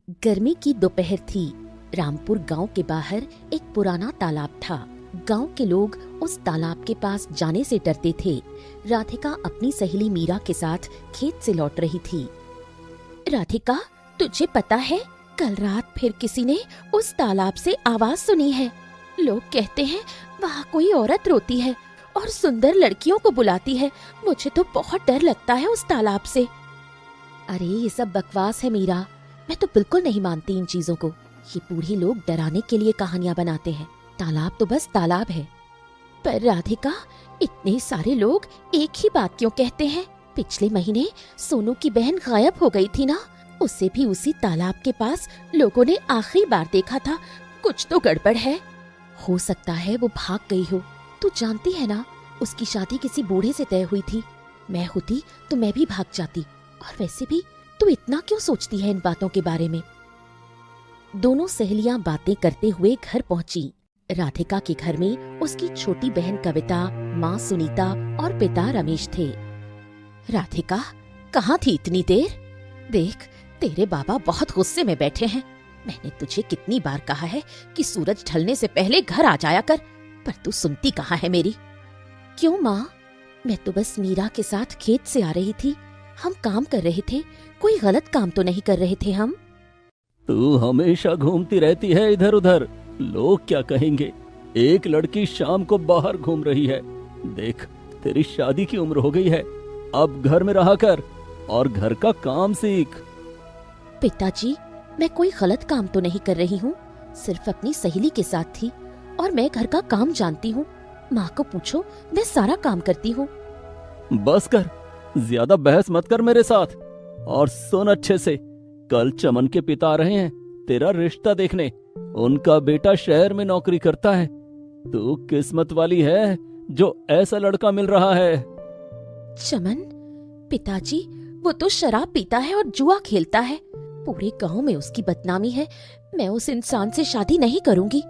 गर्मी की दोपहर थी। रामपुर गांव के बाहर एक पुराना तालाब था। गांव के लोग उस तालाब के पास जाने से डरते थे। राधिका अपनी सहेली मीरा के साथ खेत से लौट रही थी। राधिका, तुझे पता है, कल रात फिर किसी ने उस तालाब से आवाज सुनी है। लोग कहते हैं वहाँ कोई औरत रोती है और सुंदर लड़कियों को बुलाती है। मुझे तो बहुत डर लगता है उस तालाब से। अरे ये सब बकवास है मीरा, मैं तो बिल्कुल नहीं मानती इन चीजों को। ये बूढ़े लोग डराने के लिए कहानियां बनाते हैं। तालाब तो बस तालाब है। पर राधिका, इतने सारे लोग एक ही बात क्यों कहते हैं? पिछले महीने सोनू की बहन गायब हो गई थी ना, उसे भी उसी तालाब के पास लोगों ने आखिरी बार देखा था। कुछ तो गड़बड़ है। हो सकता है वो भाग गई हो। तू जानती है ना, उसकी शादी किसी बूढ़े से तय हुई थी। मैं होती तो मैं भी भाग जाती। और वैसे भी तू इतना क्यों सोचती है इन बातों के बारे में? दोनों सहेलियां बातें करते हुए घर पहुंची। राधिका के घर में उसकी छोटी बहन कविता, माँ सुनीता और पिता रमेश थे। राधिका, कहाँ थी इतनी देर? देख, तेरे बाबा बहुत गुस्से में बैठे हैं। मैंने तुझे कितनी बार कहा है कि सूरज ढलने से पहले घर आ जाया कर, पर तू सुनती कहाँ है मेरी? क्यों माँ? मैं तो बस मीरा के साथ खेत से आ रही थी। हम काम कर रहे थे, कोई गलत काम तो नहीं कर रहे थे हम। तू हमेशा घूमती रहती है इधर उधर, लोग क्या कहेंगे? एक लड़की शाम को बाहर घूम रही है। देख, तेरी शादी की उम्र हो गई है, अब घर में रहा कर और घर का काम सीख। पिताजी, मैं कोई गलत काम तो नहीं कर रही हूँ, सिर्फ अपनी सहेली के साथ थी और मैं घर का काम जानती हूँ। माँ को पूछो, मैं सारा काम करती हूँ। बस कर, ज्यादा बहस मत कर मेरे साथ। और सुन अच्छे से, कल चमन के पिता आ रहे हैं तेरा रिश्ता देखने। उनका बेटा शहर में नौकरी करता है। तू किस्मत वाली है जो ऐसा लड़का मिल रहा है। चमन? पिताजी, वो तो शराब पीता है और जुआ खेलता है। पूरे गांव में उसकी बदनामी है। मैं उस इंसान से शादी नहीं करूंगी।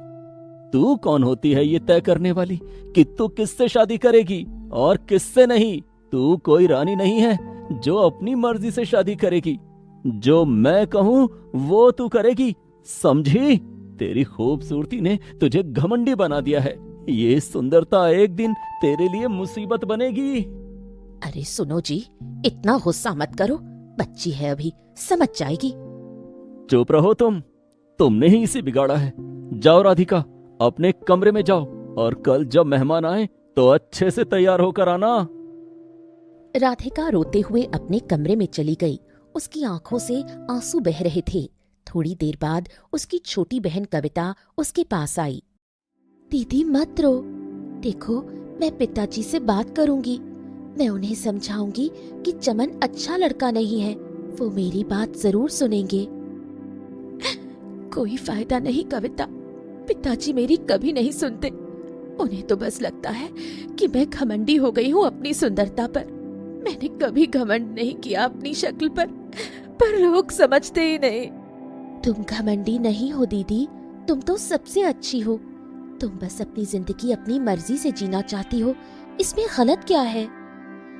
तू कौन होती है ये तय करने वाली कि तू किससे शादी करेगी और किससे नहीं? तू कोई रानी नहीं है जो अपनी मर्जी से शादी करेगी। जो मैं कहूँ वो तू करेगी, समझी? तेरी खूबसूरती ने तुझे घमंडी बना दिया है। ये सुंदरता एक दिन तेरे लिए मुसीबत बनेगी। अरे सुनो जी, इतना गुस्सा मत करो, बच्ची है अभी, समझ जाएगी। चुप रहो तुमने ही इसे बिगाड़ा है। जाओ राधिका, अपने कमरे में जाओ और कल जब मेहमान आए तो अच्छे से तैयार होकर आना। राधिका रोते हुए अपने कमरे में चली गई। उसकी आंखों से आंसू बह रहे थे। थोड़ी देर बाद उसकी छोटी बहन कविता उसके पास आई। दीदी मत रो, देखो मैं पिताजी से बात करूंगी। मैं उन्हें समझाऊंगी कि चमन अच्छा लड़का नहीं है। वो मेरी बात जरूर सुनेंगे। कोई फायदा नहीं कविता, पिताजी मेरी कभी नहीं सुनते। उन्हें तो बस लगता है कि मैं घमंडी हो गई हूँ अपनी सुंदरता पर। मैंने कभी घमंड नहीं किया अपनी शक्ल पर लोग समझते ही नहीं। तुम घमंडी नहीं हो दीदी, तुम तो सबसे अच्छी हो। तुम बस अपनी जिंदगी अपनी मर्जी से जीना चाहती हो, इसमें गलत क्या है?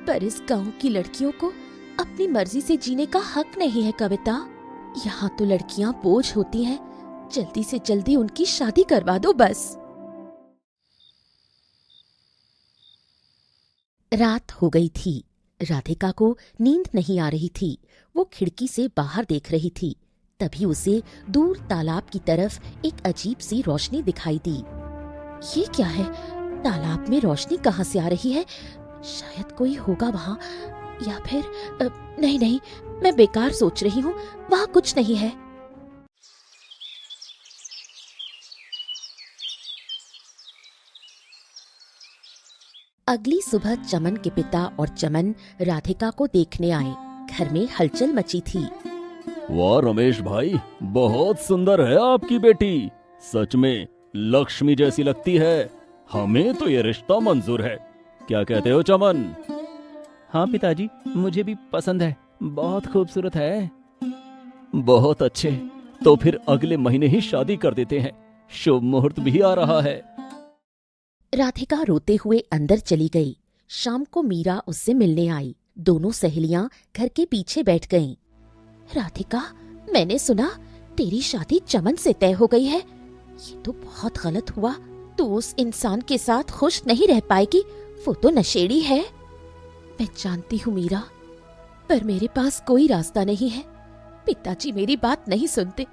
पर इस गांव की लड़कियों को अपनी मर्जी से जीने का हक नहीं है कविता। यहाँ तो लड़कियाँ बोझ होती हैं। जल्दी से जल्दी उनकी शादी करवा दो बस। रात हो गई थी। राधिका को नींद नहीं आ रही थी। वो खिड़की से बाहर देख रही थी। तभी उसे दूर तालाब की तरफ एक अजीब सी रोशनी दिखाई दी। ये क्या है? तालाब में रोशनी कहाँ से आ रही है? शायद कोई होगा वहाँ, या फिर नहीं, मैं बेकार सोच रही हूँ। वहाँ कुछ नहीं है। अगली सुबह चमन के पिता और चमन राधिका को देखने आए। घर में हलचल मची थी। वाह रमेश भाई, बहुत सुंदर है आपकी बेटी। सच में लक्ष्मी जैसी लगती है। हमें तो ये रिश्ता मंजूर है। क्या कहते हो चमन? हाँ पिताजी, मुझे भी पसंद है, बहुत खूबसूरत है। बहुत अच्छे, तो फिर अगले महीने ही शादी कर देते हैं। शुभ मुहूर्त भी आ रहा है। राधिका रोते हुए अंदर चली गई। शाम को मीरा उससे मिलने आई। दोनों सहेलियां घर के पीछे बैठ गईं। राधिका, मैंने सुना तेरी शादी चमन से तय हो गई है। ये तो बहुत गलत हुआ। तू उस इंसान के साथ खुश नहीं रह पाएगी, वो तो नशेड़ी है। मैं जानती हूँ मीरा, पर मेरे पास कोई रास्ता नहीं है। पिताजी मेरी बात नहीं सुनते,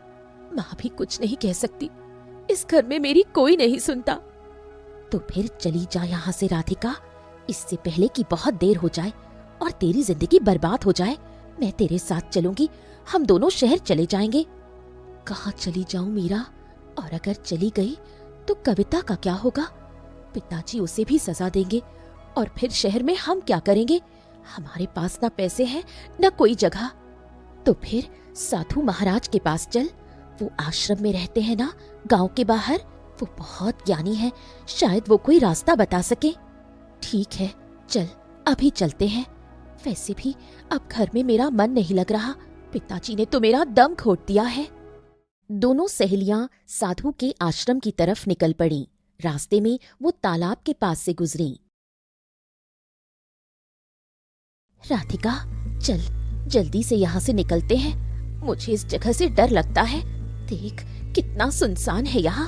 माँ भी कुछ नहीं कह सकती। इस घर में मेरी कोई नहीं सुनता। तो फिर चली जा यहाँ से राधिका, इससे पहले कि बहुत देर हो जाए और तेरी जिंदगी बर्बाद हो जाए। मैं तेरे साथ चलूंगी, हम दोनों शहर चले जाएंगे। कहाँ चली जाऊं मीरा? और अगर चली गई तो कविता का क्या होगा? पिताजी उसे भी सजा देंगे और फिर शहर में हम क्या करेंगे? हमारे पास ना पैसे हैं न कोई जगह। तो फिर साधु महाराज के पास चल, वो आश्रम में रहते हैं ना, गांव के बाहर। वो बहुत ज्ञानी है, शायद वो कोई रास्ता बता सके। ठीक है, चल अभी चलते हैं। वैसे भी अब घर में मेरा मन नहीं लग रहा, पिताजी ने तो मेरा दम घोट दिया है। दोनों सहेलियां साधु के आश्रम की तरफ निकल पड़ीं। रास्ते में वो तालाब के पास से गुजरी। राधिका, चल जल्दी से यहाँ से निकलते हैं। मुझे इस जगह से डर लगता है। देख कितना सुनसान है यहाँ।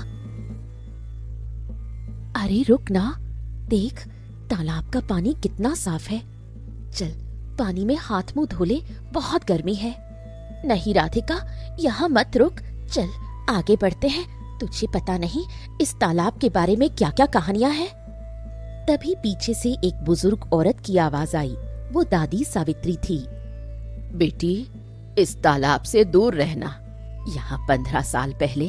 अरे रुक ना, देख तालाब का पानी कितना साफ है। चल पानी में हाथ मुंह धो ले, बहुत गर्मी है। नहीं राधिका, यहाँ मत रुक, चल आगे बढ़ते हैं। तुझे पता नहीं इस तालाब के बारे में क्या क्या कहानियां हैं। तभी पीछे से एक बुजुर्ग औरत की आवाज आई। वो दादी सावित्री थी। बेटी, इस तालाब से दूर रहना। यहाँ 15 साल पहले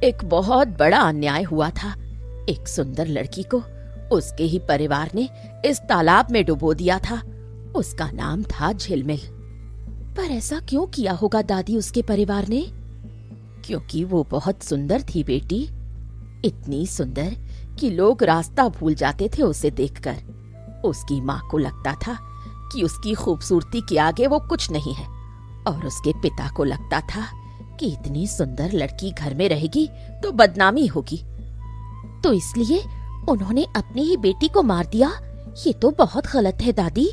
एक बहुत बड़ा अन्याय हुआ था। एक सुंदर लड़की को उसके ही परिवार ने इस तालाब में डुबो दिया था। उसका नाम था झिलमिल। पर ऐसा क्यों किया होगा दादी उसके परिवार ने? क्योंकि वो बहुत सुंदर थी बेटी, इतनी सुंदर कि लोग रास्ता भूल जाते थे उसे देखकर। उसकी माँ को लगता था कि उसकी खूबसूरती के आगे वो कुछ नहीं है, और उसके पिता को लगता था कि इतनी सुंदर लड़की घर में रहेगी तो बदनामी होगी। तो इसलिए उन्होंने अपनी ही बेटी को मार दिया। ये तो बहुत गलत है दादी।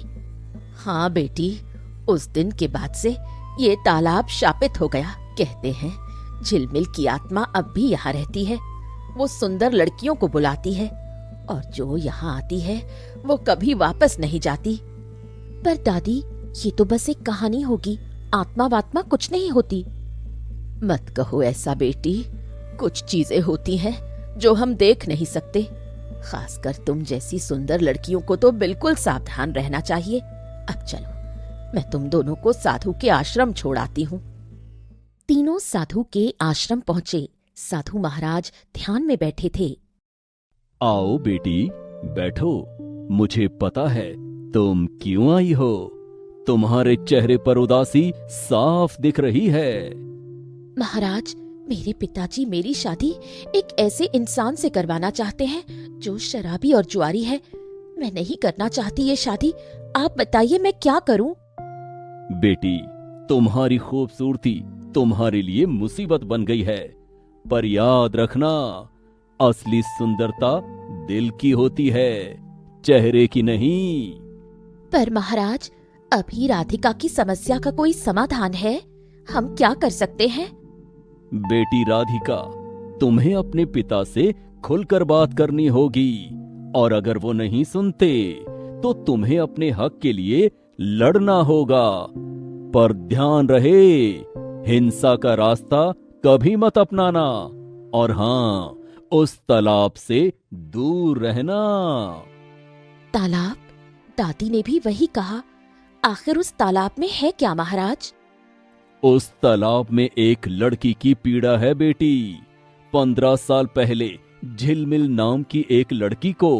हाँ बेटी, उस दिन के बाद से ये तालाब शापित हो गया। कहते हैं झिलमिल की आत्मा अब भी यहाँ रहती है। वो सुंदर लड़कियों को बुलाती है, और जो यहाँ आती है वो कभी वापस नहीं जाती। पर दादी, ये तो बस एक कहानी होगी, आत्मा वात्मा कुछ नहीं होती। मत कहो ऐसा बेटी, कुछ चीजें होती हैं जो हम देख नहीं सकते। खासकर तुम जैसी सुंदर लड़कियों को तो बिल्कुल सावधान रहना चाहिए। अब चलो, मैं तुम दोनों को साधु के आश्रम छोड़ आती हूँ। तीनों साधु के आश्रम पहुंचे। साधु महाराज ध्यान में बैठे थे। आओ बेटी, बैठो। मुझे पता है तुम क्यों आई हो। तुम्हारे चेहरे पर उदासी साफ दिख रही है। महाराज, मेरे पिताजी मेरी शादी एक ऐसे इंसान से करवाना चाहते हैं जो शराबी और जुआरी है। मैं नहीं करना चाहती ये शादी। आप बताइए मैं क्या करूं? बेटी, तुम्हारी खूबसूरती तुम्हारे लिए मुसीबत बन गई है, पर याद रखना, असली सुंदरता दिल की होती है, चेहरे की नहीं। पर महाराज, अभी राधिका की समस्या का कोई समाधान है? हम क्या कर सकते हैं? बेटी राधिका, तुम्हें अपने पिता से खुलकर बात करनी होगी, और अगर वो नहीं सुनते तो तुम्हें अपने हक के लिए लड़ना होगा। पर ध्यान रहे, हिंसा का रास्ता कभी मत अपनाना, और हाँ, उस तालाब से दूर रहना। तालाब? दादी ने भी वही कहा। आखिर उस तालाब में है क्या महाराज? उस तालाब में एक लड़की की पीड़ा है बेटी। 15 साल पहले झिलमिल नाम की एक लड़की को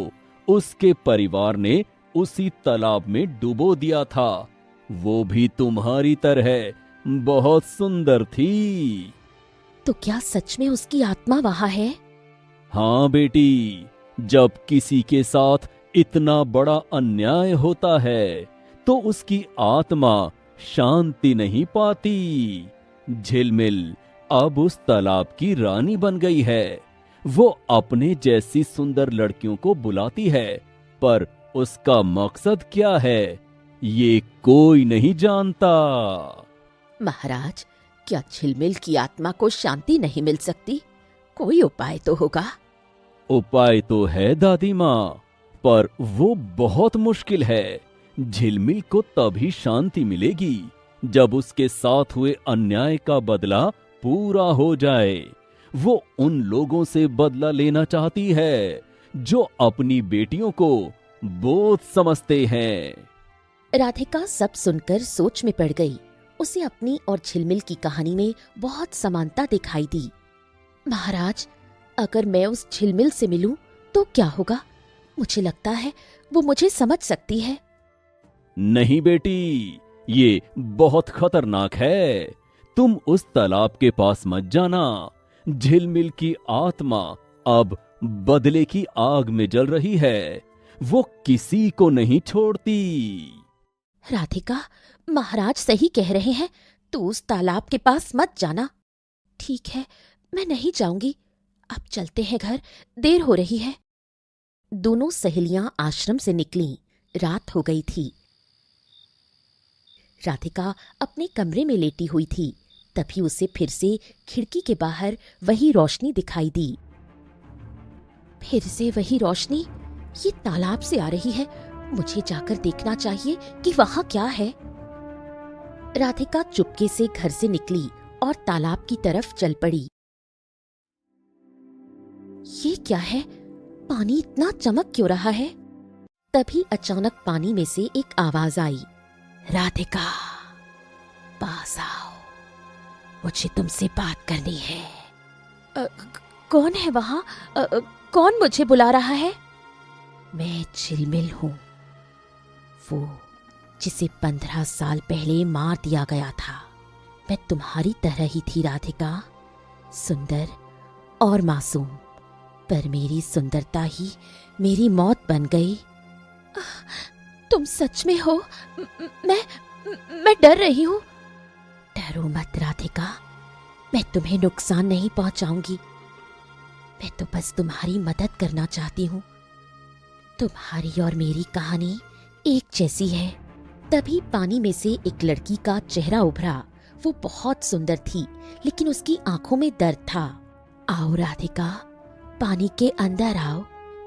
उसके परिवार ने उसी तालाब में डुबो दिया था। वो भी तुम्हारी तरह बहुत सुंदर थी। तो क्या सच में उसकी आत्मा वहां है? हाँ बेटी, जब किसी के साथ इतना बड़ा अन्याय होता है तो उसकी आत्मा शांति नहीं पाती। झिलमिल अब उस तालाब की रानी बन गई है। वो अपने जैसी सुंदर लड़कियों को बुलाती है, पर उसका मकसद क्या है ये कोई नहीं जानता। महाराज, क्या झिलमिल की आत्मा को शांति नहीं मिल सकती? कोई उपाय तो होगा। उपाय तो है दादी माँ, पर वो बहुत मुश्किल है। झिलमिल को तभी शांति मिलेगी जब उसके साथ हुए अन्याय का बदला पूरा हो जाए। वो उन लोगों से बदला लेना चाहती है जो अपनी बेटियों को बोझ समझते हैं। राधिका सब सुनकर सोच में पड़ गई। उसे अपनी और झिलमिल की कहानी में बहुत समानता दिखाई दी। महाराज, अगर मैं उस झिलमिल से मिलूं तो क्या होगा? मुझे लगता है वो मुझे समझ सकती है। नहीं बेटी, ये बहुत खतरनाक है। तुम उस तालाब के पास मत जाना। झिलमिल की आत्मा अब बदले की आग में जल रही है। वो किसी को नहीं छोड़ती। राधिका, महाराज सही कह रहे हैं। तू उस तालाब के पास मत जाना। ठीक है, मैं नहीं जाऊंगी। अब चलते हैं घर, देर हो रही है। दोनों सहेलियां आश्रम से निकलीं। रात हो गई थी। राधिका अपने कमरे में लेटी हुई थी। तभी उसे फिर से खिड़की के बाहर वही रोशनी दिखाई दी। फिर से वही रोशनी? ये तालाब से आ रही है। मुझे जाकर देखना चाहिए कि वहां क्या है। राधिका चुपके से घर से निकली और तालाब की तरफ चल पड़ी। ये क्या है? पानी इतना चमक क्यों रहा है? तभी अचानक पानी में से एक आवाज आई। राधिका, पास आओ, मुझे तुमसे बात करनी है। कौन है वहां? कौन मुझे बुला रहा है? मैं झिलमिल हूं, वो जिसे 15 साल पहले मार दिया गया था। मैं तुम्हारी तरह ही थी राधिका, सुंदर और मासूम, पर मेरी सुंदरता ही मेरी मौत बन गई। तुम सच में हो? मैं डर रही हूं। डरो मत राधिका, मैं तुम्हें नुकसान नहीं पहुंचाऊंगी। मैं तो बस तुम्हारी मदद करना चाहती हूँ। तुम्हारी और मेरी कहानी एक जैसी है। तभी पानी में से एक लड़की का चेहरा उभरा। वो बहुत सुंदर थी, लेकिन उसकी आंखों में दर्द था। आओ राधिका, पानी के अंदर आओ।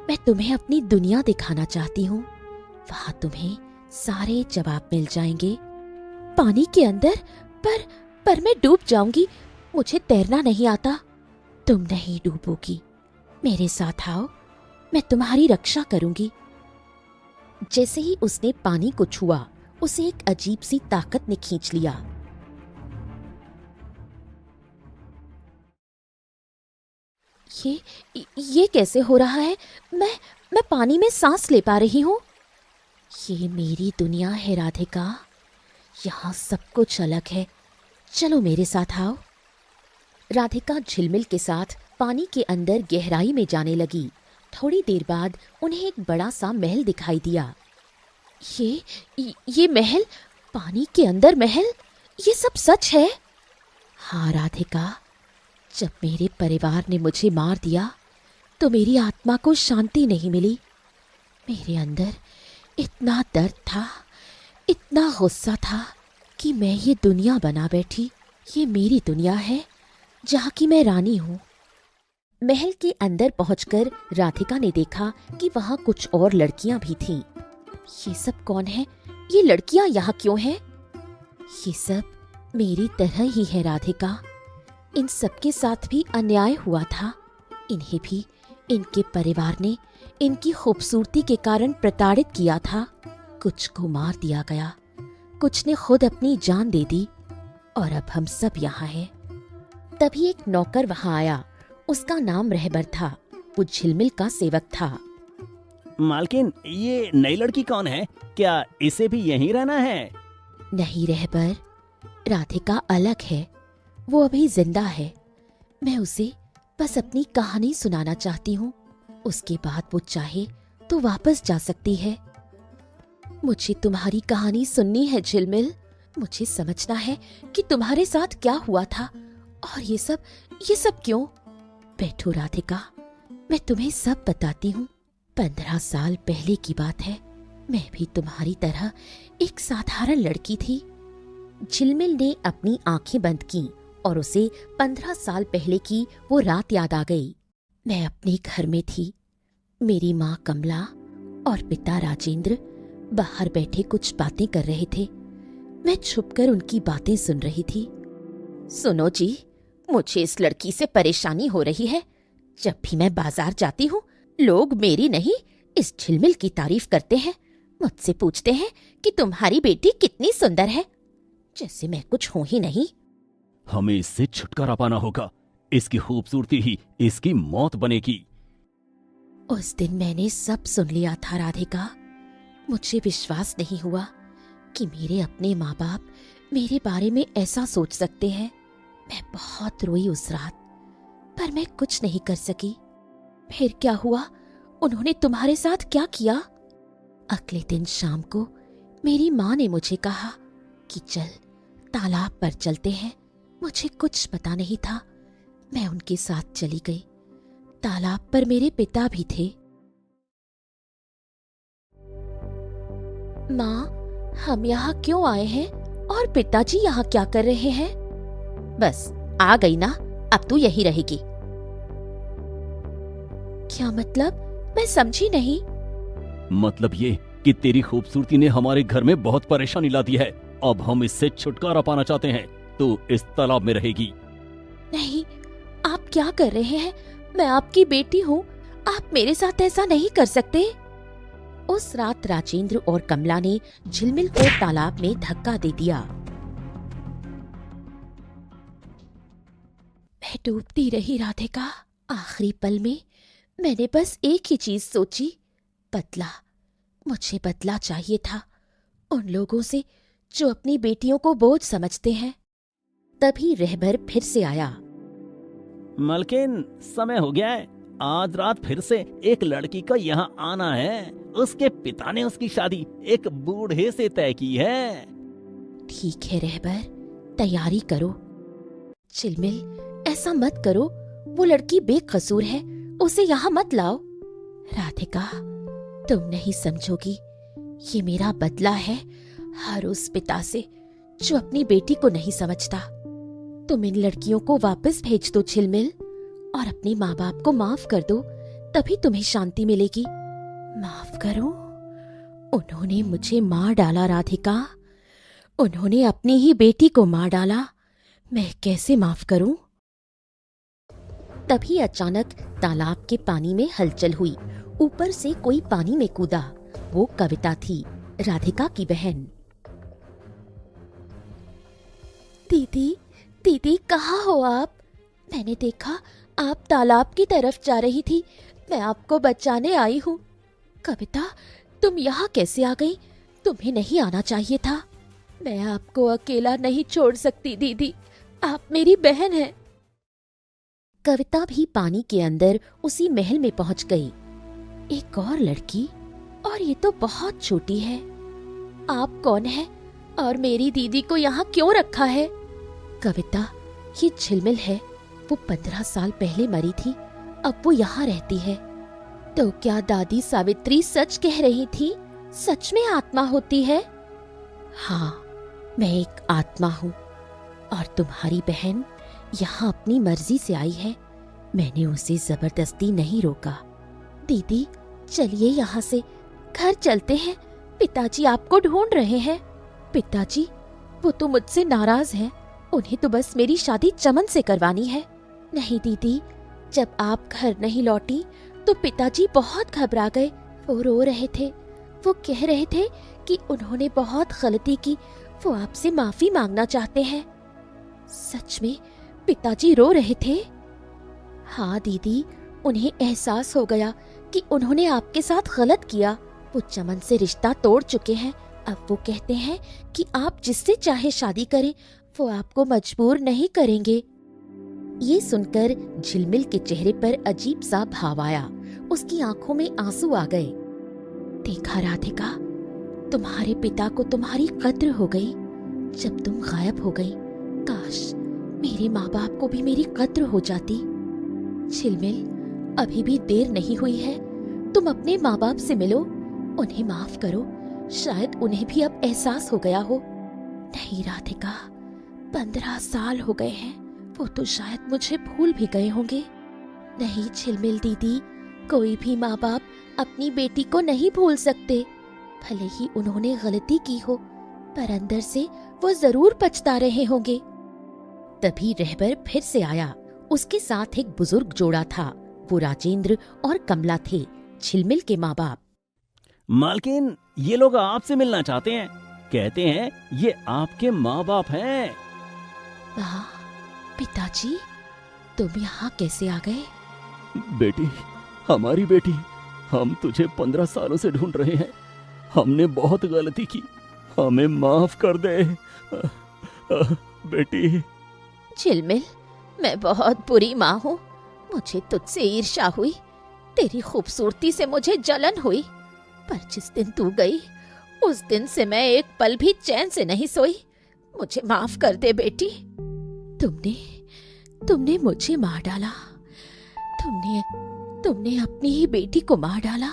मैं तुम्हें अपनी दुनिया दिखाना चाहती हूँ। वहां तुम्हें सारे जवाब मिल जाएंगे। पानी के अंदर? पर मैं डूब जाऊंगी। मुझे तैरना नहीं आता। तुम नहीं डूबोगी, मेरे साथ आओ, मैं तुम्हारी रक्षा करूंगी। जैसे ही उसने पानी को छुआ, उसे एक अजीब सी ताकत ने खींच लिया। ये कैसे हो रहा है? मैं पानी में सांस ले पा रही हूँ। ये मेरी दुनिया है राधिका, यहाँ सब कुछ अलग है। चलो मेरे साथ आओ। राधिका झिलमिल के साथ पानी के अंदर गहराई में जाने लगी। थोड़ी देर बाद उन्हें एक बड़ा सा महल दिखाई दिया। ये महल? पानी के अंदर महल? ये सब सच है? हाँ राधिका, जब मेरे परिवार ने मुझे मार दिया तो मेरी आत्मा को शांति नहीं मिली। मेरे अंदर इतना दर्द था, इतना गुस्सा था कि मैं ये दुनिया बना बैठी। ये मेरी दुनिया है जहाँ की मैं रानी हूँ। महल के अंदर पहुंचकर राधिका ने देखा कि वहाँ कुछ और लड़कियां भी थीं। ये सब कौन है? ये लड़कियां यहाँ क्यों हैं? ये सब मेरी तरह ही है राधिका। इन सब के साथ भी अन्याय हुआ था। इन्हें भी इनके परिवार ने इनकी खूबसूरती के कारण प्रताड़ित किया था। कुछ को मार दिया गया, कुछ ने खुद अपनी जान दे दी, और अब हम सब यहाँ हैं। तभी एक नौकर वहाँ आया। उसका नाम रहबर था। वो झिलमिल का सेवक था। मालकिन, ये नई लड़की कौन है? क्या इसे भी यहीं रहना है? नहीं रहबर, राधिका अलग है। वो अभी जिंदा है। मैं उसे बस अपनी कहानी सुनाना चाहती हूँ। उसके बाद वो चाहे तो वापस जा सकती है। मुझे तुम्हारी कहानी सुननी है झिलमिल। मुझे समझना है कि तुम्हारे साथ क्या हुआ था, और ये सब क्यों। बैठो राधिका, मैं तुम्हें सब बताती हूँ। 15 साल पहले की बात है। मैं भी तुम्हारी तरह एक साधारण लड़की थी। झिलमिल ने अपनी आंखें बंद की और उसे 15 साल पहले की वो रात याद आ गई। मैं अपने घर में थी। मेरी माँ कमला और पिता राजेंद्र बाहर बैठे कुछ बातें कर रहे थे। मैं छुपकर उनकी बातें सुन रही थी। सुनो जी, मुझे इस लड़की से परेशानी हो रही है। जब भी मैं बाजार जाती हूँ, लोग मेरी नहीं इस झिलमिल की तारीफ करते हैं। मुझसे पूछते हैं कि तुम्हारी बेटी कितनी सुंदर है, जैसे मैं कुछ हूं ही नहीं। हमें इससे छुटकारा पाना होगा। इसकी खूबसूरती ही इसकी मौत बनेगी। उस दिन मैंने सब सुन लिया था राधिका। मुझे विश्वास नहीं हुआ कि मेरे अपने माँ बाप मेरे बारे में ऐसा सोच सकते हैं। मैं बहुत रोई उस रात, पर मैं कुछ नहीं कर सकी। फिर क्या हुआ? उन्होंने तुम्हारे साथ क्या किया? अगले दिन शाम को मेरी माँ ने मुझे कहा कि चल तालाब पर चलते हैं। मुझे कुछ पता नहीं था। मैं उनके साथ चली गई। तालाब पर मेरे पिता भी थे। माँ, हम यहाँ क्यों आए हैं और पिताजी यहाँ क्या कर रहे हैं? बस आ गई ना, अब तू यही रहेगी। क्या मतलब? मैं समझी नहीं। मतलब ये कि तेरी खूबसूरती ने हमारे घर में बहुत परेशानी ला दी है। अब हम इससे छुटकारा पाना चाहते हैं। तो इस तालाब में रहेगी। नहीं, आप क्या कर रहे हैं? मैं आपकी बेटी हूँ। आप मेरे साथ ऐसा नहीं कर सकते। उस रात राजेंद्र और कमला ने झिलमिल को तालाब में धक्का दे दिया। मैं डूबती रही राधिका। आखिरी पल में मैंने बस एक ही चीज सोची, बदला। मुझे बदला चाहिए था उन लोगों से जो अपनी बेटियों को बोझ समझते हैं। तभी रहबर फिर से आया। मलकिन, समय हो गया है। आज रात फिर से एक लड़की का यहाँ आना है। उसके पिता ने उसकी शादी एक बूढ़े से तय की है। ठीक है रहबर, तैयारी करो। झिलमिल, ऐसा मत करो। वो लड़की बेकसूर है, उसे यहाँ मत लाओ। राधिका, तुम नहीं समझोगी। ये मेरा बदला है हर उस पिता से जो अपनी बेटी को नहीं समझता। तुम इन लड़कियों को वापस भेज दो झिलमिल, और अपने माँ बाप को माफ कर दो, तभी तुम्हें शांति मिलेगी। माफ करो? उन्होंने मुझे मार डाला राधिका। उन्होंने अपनी ही बेटी को मार डाला। मैं कैसे माफ करूं? तभी अचानक तालाब के पानी में हलचल हुई। ऊपर से कोई पानी में कूदा। वो कविता थी, राधिका की बहन। दीदी, दीदी कहाँ हो आप? मैंने देखा आप तालाब की तरफ जा रही थी। मैं आपको बचाने आई हूँ। कविता, तुम यहाँ कैसे आ गई? तुम्हें नहीं आना चाहिए था। मैं आपको अकेला नहीं छोड़ सकती दीदी, आप मेरी बहन हैं। कविता भी पानी के अंदर उसी महल में पहुंच गई। एक और लड़की, और ये तो बहुत छोटी है। आप कौन है और मेरी दीदी को यहाँ क्यों रखा है? कविता, ये झिलमिल है। वो 15 साल पहले मरी थी, अब वो यहाँ रहती है। तो क्या दादी सावित्री सच कह रही थी? सच में आत्मा होती है? हाँ, मैं एक आत्मा हूँ और तुम्हारी बहन यहाँ अपनी मर्जी से आई है। मैंने उसे जबरदस्ती नहीं रोका। दीदी, चलिए यहाँ से घर चलते हैं। पिताजी आपको ढूंढ रहे हैं। पिताजी? वो तो मुझसे नाराज हैं। उन्हें तो बस मेरी शादी चमन से करवानी है। नहीं दीदी, जब आप घर नहीं लौटी तो पिताजी बहुत घबरा गए। वो रो रहे थे। वो कह रहे थे कि उन्होंने बहुत गलती की, वो आपसे माफी मांगना चाहते हैं। सच में पिताजी रो रहे थे? हाँ दीदी, उन्हें एहसास हो गया कि उन्होंने आपके साथ गलत किया। वो चमन से रिश्ता तोड़ चुके हैं। अब वो कहते हैं कि आप जिससे चाहे शादी करें, वो आपको मजबूर नहीं करेंगे। ये सुनकर झिलमिल के चेहरे पर अजीब सा भाव आया। उसकी आंखों में आंसू आ गए। देखा राधिका, तुम्हारे पिता को तुम्हारी कद्र हो गई जब तुम गायब हो गई। काश मेरे माँ बाप को भी मेरी कद्र हो जाती। झिलमिल, अभी भी देर नहीं हुई है। तुम अपने माँ बाप से मिलो, उन्हें माफ करो। शायद उन्हें भी अब एहसास हो गया हो। नहीं राधिका, 15 साल हो गए हैं। वो तो शायद मुझे भूल भी गए होंगे। नहीं झिलमिल दीदी, कोई भी माँ बाप अपनी बेटी को नहीं भूल सकते। भले ही उन्होंने गलती की हो, पर अंदर से वो जरूर पछता रहे होंगे। तभी रहबर फिर से आया। उसके साथ एक बुजुर्ग जोड़ा था। वो राजेंद्र और कमला थे, झिलमिल के माँ बाप। मालकिन, ये लोग आपसे मिलना चाहते हैं। कहते हैं ये आपके माँ बाप हैं। वाह, पिताजी तुम यहाँ कैसे आ गए? बेटी, हमारी बेटी, हम तुझे 15 सालों से ढूंढ रहे हैं। हमने बहुत गलती की, हमें माफ कर दे। बेटी। झिलमिल, मैं बहुत बुरी माँ हूँ। मुझे तुझसे ईर्ष्या हुई, तेरी खूबसूरती से मुझे जलन हुई। पर जिस दिन तू गई, उस दिन से मैं एक पल भी चैन से नहीं सोई। मुझे माफ कर दे बेटी। तुमने मुझे मार डाला। तुमने अपनी ही बेटी को मार डाला।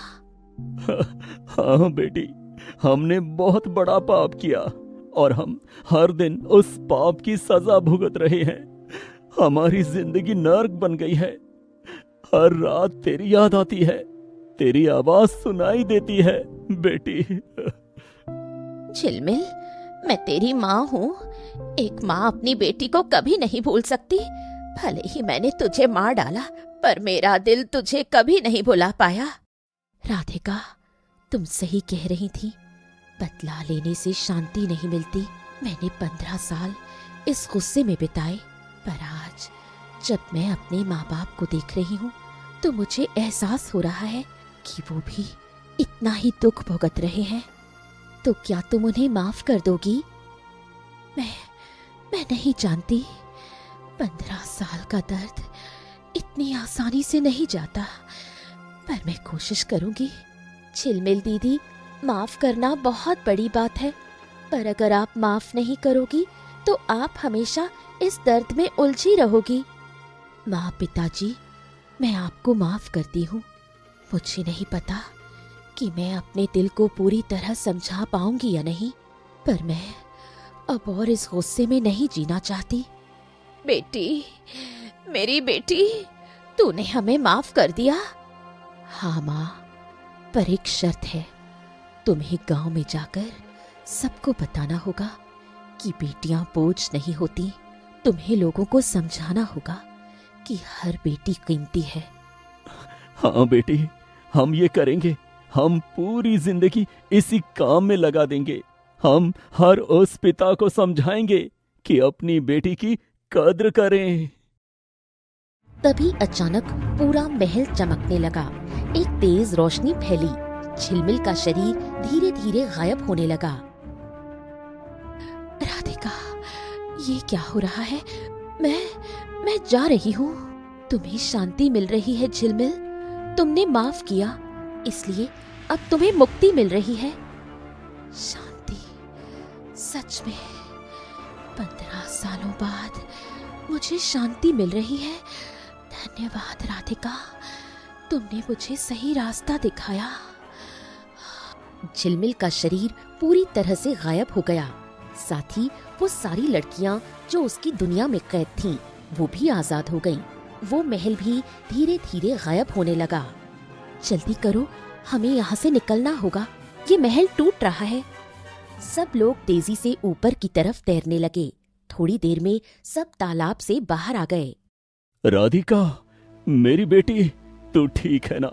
हाँ बेटी, हमने बहुत बड़ा पाप किया और हम हर दिन उस पाप की सजा भुगत रहे हैं। हमारी जिंदगी नर्क बन गई है। हर रात तेरी याद आती है, तेरी आवाज सुनाई देती है बेटी। झिलमिल, मैं तेरी माँ हूँ। एक माँ अपनी बेटी को कभी नहीं भूल सकती। भले ही मैंने तुझे मार डाला, पर मेरा दिल तुझे कभी नहीं भुला पाया। राधिका, तुम सही कह रही थी। बदला लेने से शांति नहीं मिलती। मैंने 15 साल इस गुस्से में बिताए, पर आज जब मैं अपने माँ बाप को देख रही हूँ तो मुझे एहसास हो रहा है कि वो भी इतना ही दुख भुगत रहे हैं। तो क्या तुम उन्हें माफ कर दोगी? मैं नहीं जानती। 15 साल का दर्द इतनी आसानी से नहीं जाता, पर मैं कोशिश करूंगी। झिलमिल दीदी, माफ करना बहुत बड़ी बात है, पर अगर आप माफ नहीं करोगी तो आप हमेशा इस दर्द में उलझी रहोगी। माँ, पिताजी, मैं आपको माफ करती हूँ। मुझे नहीं पता कि मैं अपने दिल को पूरी तरह समझा पाऊंगी या नहीं, पर मैं अब और इस गुस्से में नहीं जीना चाहती। बेटी, मेरी बेटी, तूने हमें माफ कर दिया। हाँ माँ, पर एक शर्त है। तुम्हें गांव में जाकर सबको बताना होगा कि बेटियां बोझ नहीं होती। तुम्हें लोगों को समझाना होगा कि हर बेटी कीमती है। हाँ बेटी, हम ये करेंगे। हम पूरी जिंदगी इसी काम में लगा देंगे। हम हर उस पिता को समझाएंगे कि अपनी बेटी की कद्र करें। तभी अचानक पूरा महल चमकने लगा। एक तेज रोशनी फैली। झिलमिल का शरीर धीरे धीरे गायब होने लगा। राधिका, ये क्या हो रहा है? मैं जा रही हूँ। तुम्हें शांति मिल रही है झिलमिल। तुमने माफ किया, इसलिए अब तुम्हें मुक्ति मिल रही है। शांति, सच में 15 सालों बाद मुझे शांति मिल रही है। धन्यवाद राधिका, तुमने मुझे सही रास्ता दिखाया। झिलमिल का शरीर पूरी तरह से गायब हो गया। साथ ही वो सारी लड़कियां जो उसकी दुनिया में कैद थीं, वो भी आजाद हो गईं। वो महल भी धीरे धीरे गायब होने लगा। जल्दी करो, हमें यहाँ से निकलना होगा। ये महल टूट रहा है। सब लोग तेजी से ऊपर की तरफ तैरने लगे। थोड़ी देर में सब तालाब से बाहर आ गए। राधिका, मेरी बेटी, तू ठीक है ना?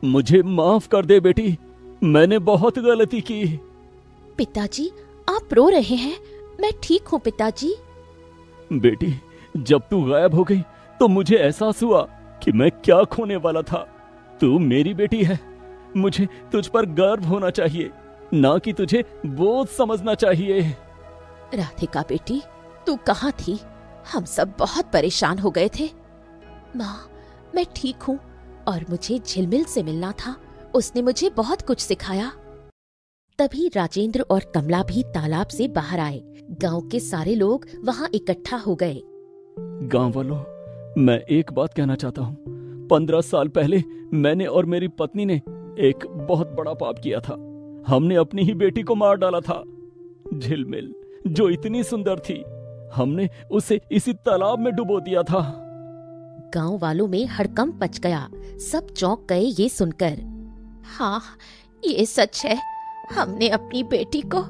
मुझे माफ कर दे बेटी, मैंने बहुत गलती की। पिताजी, आप रो रहे हैं? मैं ठीक हूँ पिताजी। बेटी, जब तू गायब हो गई तो मुझे एहसास हुआ कि मैं क्या खोने वाला था। तू मेरी बेटी है। मुझे तुझ पर गर्व होना चाहिए, ना कि तुझे बोझ समझना चाहिए। राधिका बेटी, तू कहाँ थी? हम सब बहुत परेशान हो गए थे। माँ, मैं ठीक हूँ और मुझे झिलमिल से मिलना था। उसने मुझे बहुत कुछ सिखाया। तभी राजेंद्र और कमला भी तालाब से बाहर आए। गांव के सारे लोग वहां इकट्ठा हो गए। गांव वालों, मैं एक बात कहना चाहता हूँ। 15 साल पहले मैंने और मेरी पत्नी ने एक बहुत बड़ा पाप किया था। हमने अपनी ही बेटी को मार डाला था। झिलमिल, जो इतनी सुंदर थी, हमने उसे इसी तालाब में डुबो दिया था। गांव वालों में हड़कंप मच गया। सब चौंक गए ये सुनकर। हाँ, ये सच है। हमने अपनी बेटी को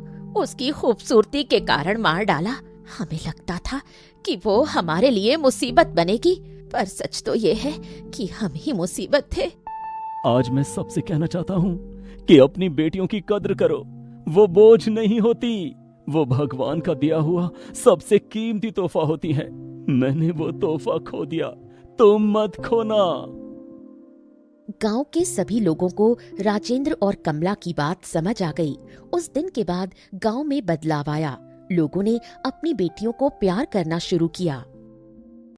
उसकी खूबसूरती के कारण मार डाला। हमें लगता था कि वो हमारे लिए मुसीबत बनेगी, पर सच तो ये है कि हम ही मुसीबत थे। आज मैं सबसे कहना चाहता हूँ कि अपनी बेटियों की कद्र करो। वो बोझ नहीं होती, वो भगवान का दिया हुआ सबसे कीमती तोहफा होती है। मैंने वो तोहफा खो दिया, तुम मत खोना। गांव के सभी लोगों को राजेंद्र और कमला की बात समझ आ गई। उस दिन के बाद गांव में बदलाव आया। लोगों ने अपनी बेटियों को प्यार करना शुरू किया।